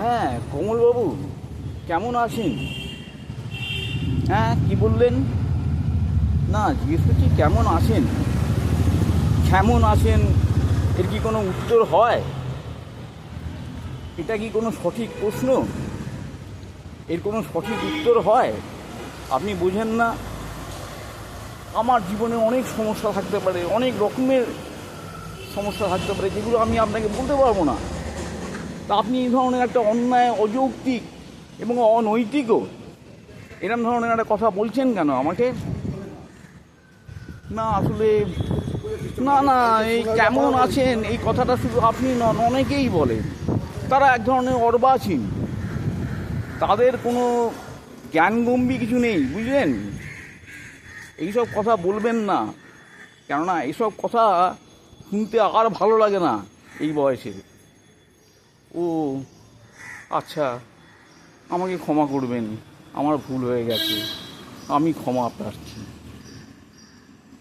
হ্যাঁ, কমলবাবু কেমন আছেন? হ্যাঁ, কি বললেন? না, জিজ্ঞেস করছি কেমন আছেন। কেমন আছেন এর কি কোনো উত্তর হয়? এটা কি কোনো সঠিক প্রশ্ন? এর কোনো সঠিক উত্তর হয়? আপনি বোঝেন না? আমার জীবনে অনেক সমস্যা থাকতে পারে, অনেক রকমের সমস্যা থাকতে পারে, যেগুলো আমি আপনাকে বলতে পারবো না। তা আপনি এই ধরনের একটা অন্যায়, অযৌক্তিক এবং অনৈতিকও এরম ধরনের একটা কথা বলছেন কেন আমাকে? না আসলে, না না, এই কেমন আছেন এই কথাটা শুধু আপনি নন, অনেকেই বলেন। তারা এক ধরনের অর্বাচীন, তাদের কোনো জ্ঞানগম্ভী কিছু নেই, বুঝলেন? এইসব কথা বলবেন না, কেননা এইসব কথা শুনতে আর ভালো লাগে না এই বয়সে। ও আচ্ছা, আমাকে ক্ষমা করবেন, আমার ভুল হয়ে গেছে, আমি ক্ষমা প্রার্থী।